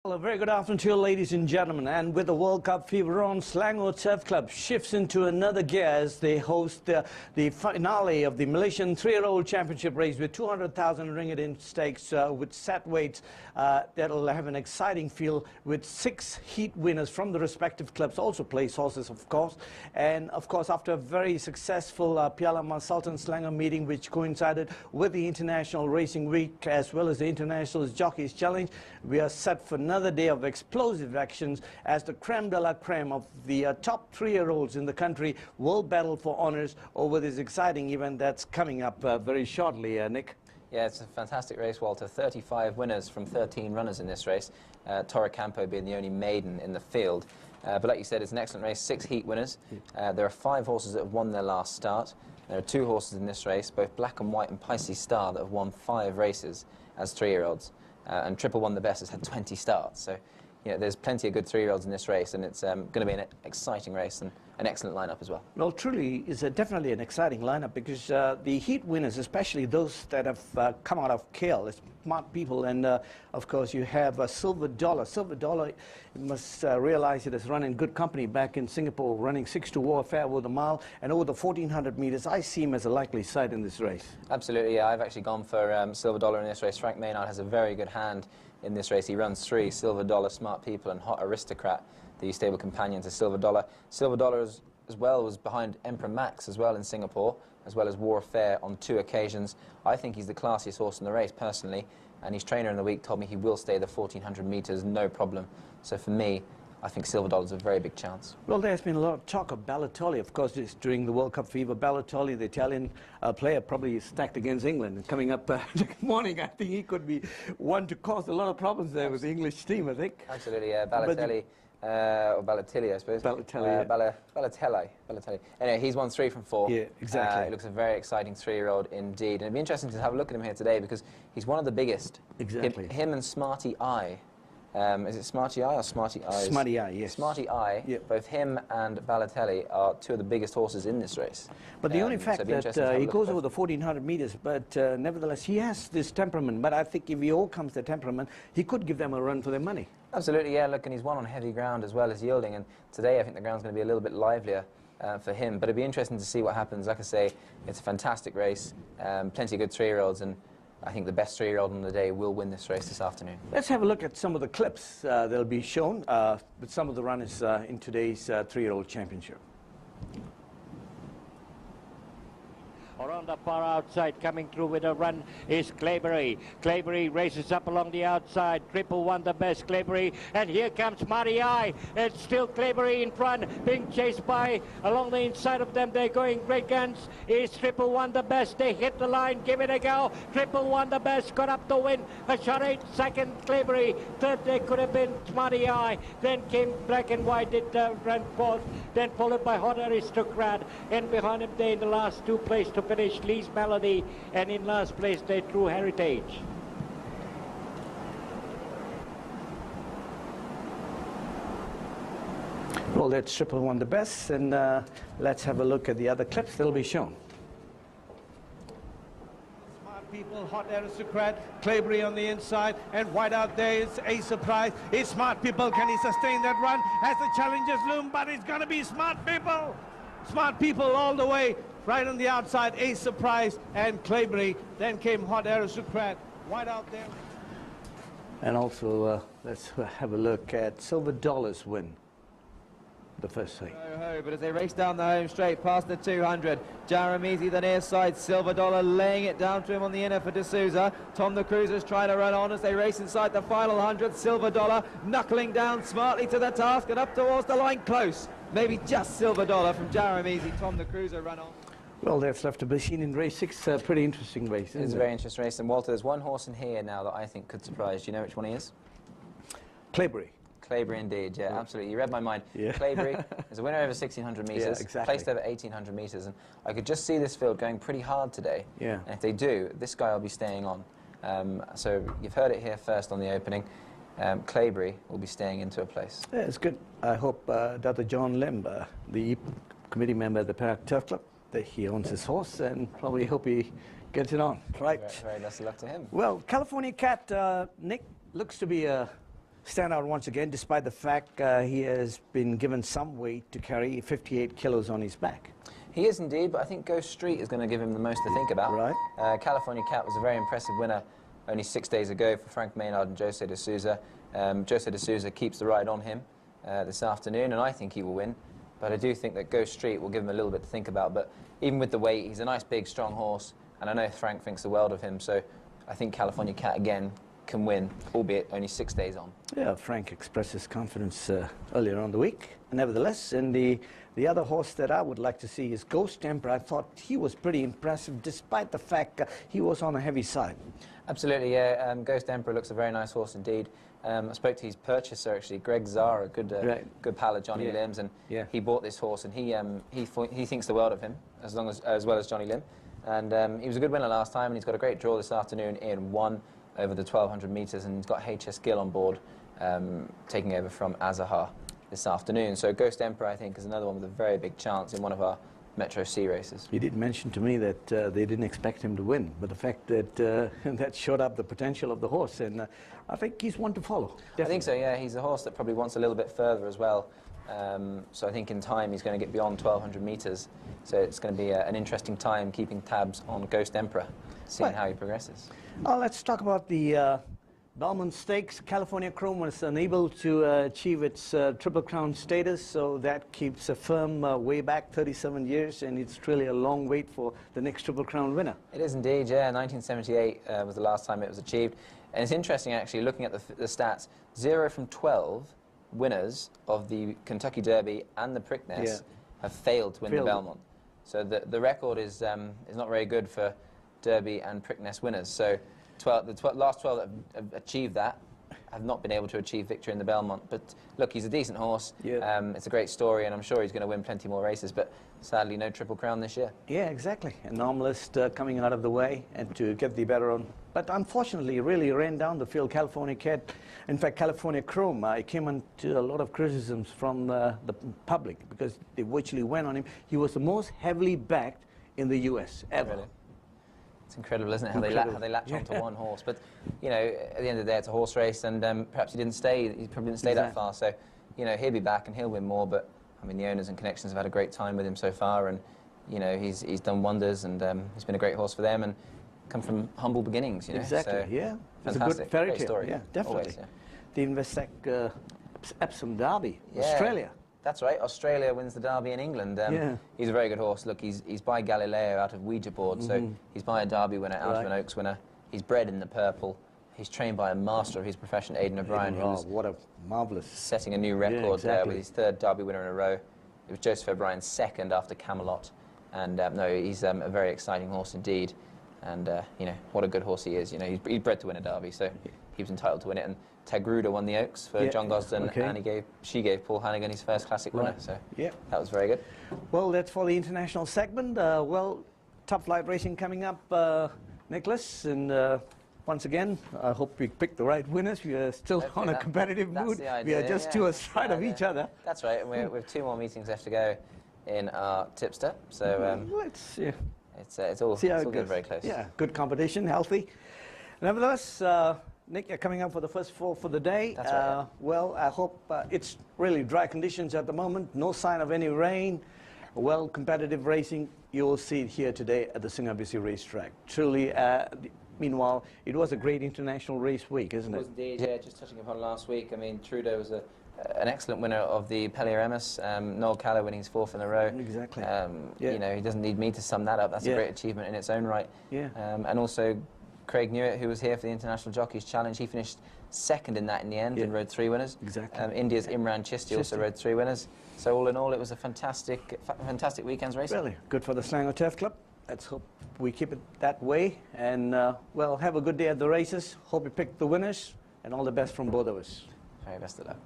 Well, a very good afternoon to you, ladies and gentlemen. And with the World Cup fever on, Selangor Turf Club shifts into another gear as they host the finale of the Malaysian three-year-old championship race with 200,000 ringgit in stakes with set weights. That'll have an exciting field with 6 heat winners from the respective clubs, also place horses, of course. And, of course, after a very successful Piala Mas Sultan Selangor meeting, which coincided with the International Racing Week as well as the International Jockeys Challenge, we are set for another day of explosive actions as the creme de la creme of the top three-year-olds in the country will battle for honours over this exciting event that's coming up very shortly, Nick. Yeah, it's a fantastic race, Walter. 35 winners from 13 runners in this race, Torre Campo being the only maiden in the field. But like you said, it's an excellent race, 6 heat winners. There are 5 horses that have won their last start. There are 2 horses in this race, both Black and White and Pisces Star, that have won 5 races as 3-year-olds. And Triple One the Best has had 20 starts. So, you know, there's plenty of good 3-year-olds in this race, and it's going to be an exciting race and an excellent lineup as well. Well, truly, it's definitely an exciting lineup because the heat winners, especially those that have come out of KL, smart people, and of course you have Silver Dollar. Silver Dollar, you must realize it has run in good company back in Singapore, running 6 to Warfare over the mile and over the 1400 meters. I see him as a likely side in this race. Absolutely, yeah. I've actually gone for Silver Dollar in this race. Frank Maynard has a very good hand in this race. He runs 3, Silver Dollar, Smart People and Hot Aristocrat, the stable companion to Silver Dollar. Silver Dollar as well was behind Emperor Max as well in Singapore, as well as Warfare on 2 occasions. I think he's the classiest horse in the race personally, and his trainer in the week told me he will stay the 1400 meters no problem. So for me, I think Silver Dollar's a very big chance. Well, there's been a lot of talk of Balotelli, of course, during the World Cup fever. Balotelli, the Italian player, probably stacked against England. And coming up next morning, I think he could be one to cause a lot of problems there with the English team, I think. Absolutely, yeah. Balotelli, or Balotelli, I suppose. Balotelli, Balotelli. Anyway, he's won 3 from 4. Yeah, exactly. He looks a very exciting 3-year-old indeed. And it'd be interesting to have a look at him here today because he's one of the biggest. Exactly. Him and Smarty Eye. Is it Smarty Eye or Smarty Eyes? Smarty Eye, yes. Smarty Eye, yep. Both him and Balotelli are 2 of the biggest horses in this race. But the only fact that he goes over the 1400 meters, but nevertheless, he has this temperament. But I think if he overcomes the temperament, he could give them a run for their money. Absolutely, yeah. Look, and he's won on heavy ground as well as yielding. And today, I think the ground's going to be a little bit livelier for him. But it'd be interesting to see what happens. Like I say, it's a fantastic race. Plenty of good 3-year-olds. And I think the best 3-year-old on the day will win this race this afternoon. Let's have a look at some of the clips that'll be shown with some of the runners in today's 3-year-old championship. Around the far outside, coming through with a run is Claybury. Claybury races up along the outside. Triple One the Best, Claybury. And here comes Smarty Eye. It's still Claybury in front, being chased by, along the inside of them, they're going great guns. Is Triple One the Best. They hit the line, give it a go. Triple One the Best got up to win. A shot 8, second Claybury. Third, they could have been Smarty Eye. Then came Black and White, did run fourth. Then followed by Hot Aristocrat. And behind him, they in the last 2 place to finish Lee's Melody, and in last place they True Heritage. Well, that's Triple One the Best, and let's have a look at the other clips that'll be shown. Smart People, Hot Aristocrat, Claybury on the inside, and White out there is A Surprise. It's Smart People. Can he sustain that run as the challengers loom? But it's going to be Smart People. Smart People all the way. Right on the outside, A Surprise and Claybury. Then came Hot Aristocrat. White out there. And also, let's have a look at Silver Dollar's win. The first thing. But as they race down the home straight past the 200, Jaramisi the near side, Silver Dollar laying it down to him on the inner for D'Souza. Tom the Cruiser's trying to run on as they race inside the final 100. Silver Dollar knuckling down smartly to the task and up towards the line close. Maybe just Silver Dollar from Jaramisi. Tom the Cruiser run on. Well, that's left to be seen in race 6. Pretty interesting race, isn't it? It's a very interesting race. And Walter, there's one horse in here now that I think could surprise. Do you know which one he is? Claybury. Claybury indeed, yeah, absolutely. You read my mind. Yeah. Claybury is a winner over 1600 metres, yeah, exactly. placed over 1800 metres, and I could just see this field going pretty hard today. Yeah. And if they do, this guy will be staying on. So you've heard it here first on the opening. Claybury will be staying into a place. Yeah, it's good. I hope Dr. John Lim, the committee member at the Perak Turf Club, that he owns his horse, and probably hope he gets it on. Right. Very best of luck to him. Well, California Cat, Nick, looks to be a stand out once again, despite the fact he has been given some weight to carry, 58 kilos on his back. He is indeed, but I think Ghost Street is going to give him the most to think about. Right. California Cat was a very impressive winner only 6 days ago for Frank Maynard and Jose de Souza. Jose de Souza keeps the ride on him this afternoon, and I think he will win. But I do think that Ghost Street will give him a little bit to think about. But even with the weight, he's a nice, big, strong horse, and I know Frank thinks the world of him, so I think California Cat again can win, albeit only 6 days on. Yeah, Frank expressed his confidence earlier on the week. Nevertheless, and the other horse that I would like to see is Ghost Emperor. I thought he was pretty impressive, despite the fact he was on the heavy side. Absolutely, yeah. Ghost Emperor looks a very nice horse indeed. I spoke to his purchaser, actually, Greg Zara, a good pal of Johnny Lim's, and he bought this horse, and he thinks the world of him, as well as Johnny Lim. And he was a good winner last time, and he's got a great draw this afternoon in 1 over the 1,200 metres, and he's got HS Gill on board, taking over from Azahar this afternoon. So Ghost Emperor, I think, is another one with a very big chance in one of our Metro C races. He did mention to me that they didn't expect him to win, but the fact that that showed up the potential of the horse, and I think he's one to follow. Definitely. I think so, yeah. He's a horse that probably wants a little bit further as well. So I think in time he's going to get beyond 1,200 metres. So it's going to be an interesting time keeping tabs on Ghost Emperor, seeing how he progresses. Let's talk about the Belmont Stakes. California Chrome was unable to achieve its Triple Crown status, so that keeps a firm way back 37 years, and it's really a long wait for the next Triple Crown winner. It is indeed, yeah. 1978 was the last time it was achieved. And it's interesting, actually, looking at the stats, 0 from 12 winners of the Kentucky Derby and the Preakness have failed to win the Belmont. So the record is not very good for Derby and Preakness winners. So the last 12 that have achieved that have not been able to achieve victory in the Belmont. But look, he's a decent horse. It's a great story, and I'm sure he's going to win plenty more races. But sadly, no Triple Crown this year. Yeah, exactly. A Anomalist coming out of the way and to get the better on. But unfortunately, he really ran down the field. California Cat, in fact, California Chrome, came into a lot of criticisms from the public because they virtually went on him. He was the most heavily backed in the U.S. ever. Really? It's incredible, isn't it, how they latch onto one horse. But, you know, at the end of the day, it's a horse race, and perhaps he probably didn't stay that far. So, you know, he'll be back and he'll win more. But, I mean, the owners and connections have had a great time with him so far, and, you know, he's done wonders, and he's been a great horse for them, and come from humble beginnings, you know. Exactly, so, yeah. It's a fantastic. good fairy great tale. story. Yeah, definitely. Always, yeah. The Investec Epsom Derby, Australia. That's right. Australia wins the Derby in England. He's a very good horse. Look, he's by Galileo out of Ouija board, so he's by a Derby winner, out of an Oaks winner. He's bred in the purple. He's trained by a master of his profession, Aidan O'Brien, who's what a marvellous setting a new record there with his 3rd Derby winner in a row. It was Joseph O'Brien's 2nd after Camelot, and no, he's a very exciting horse indeed. And you know, what a good horse he is. You know, he's bred to win a Derby, so he was entitled to win it. And Tagruda won the Oaks for John Gosden, and she gave Paul Hannigan his first classic winner. So that was very good. Well, that's for the international segment. Well, Top Flight Racing coming up, Nicholas, and once again, I hope we pick the right winners. We are still on a competitive mood. We are just to a side of each other. That's right. And we have 2 more meetings left to go in our tipster. So let's see. It's all good, very close. Yeah, good competition, healthy. Nevertheless, Nick, you're coming up for the first 4 for the day. That's right. Well, I hope it's really dry conditions at the moment. No sign of any rain. Well, competitive racing. You will see it here today at the Singapore racetrack. Truly, meanwhile, it was a great international race week, isn't it? It was indeed, yeah. Just touching upon last week, I mean, Trudeau was an excellent winner of the Pellier Emmis. Noel Callow winning his 4th in a row. Exactly. You know, he doesn't need me to sum that up. That's a great achievement in its own right. And also Craig Newitt, who was here for the International Jockeys Challenge, he finished 2nd in that in the end and rode 3 winners. Exactly. India's Imran Chisti also rode 3 winners. So all in all, it was a fantastic weekend's racing. Really good for the Selangor Turf Club. Let's hope we keep it that way. And well, have a good day at the races. Hope you pick the winners, and all the best from both of us. Very best of luck.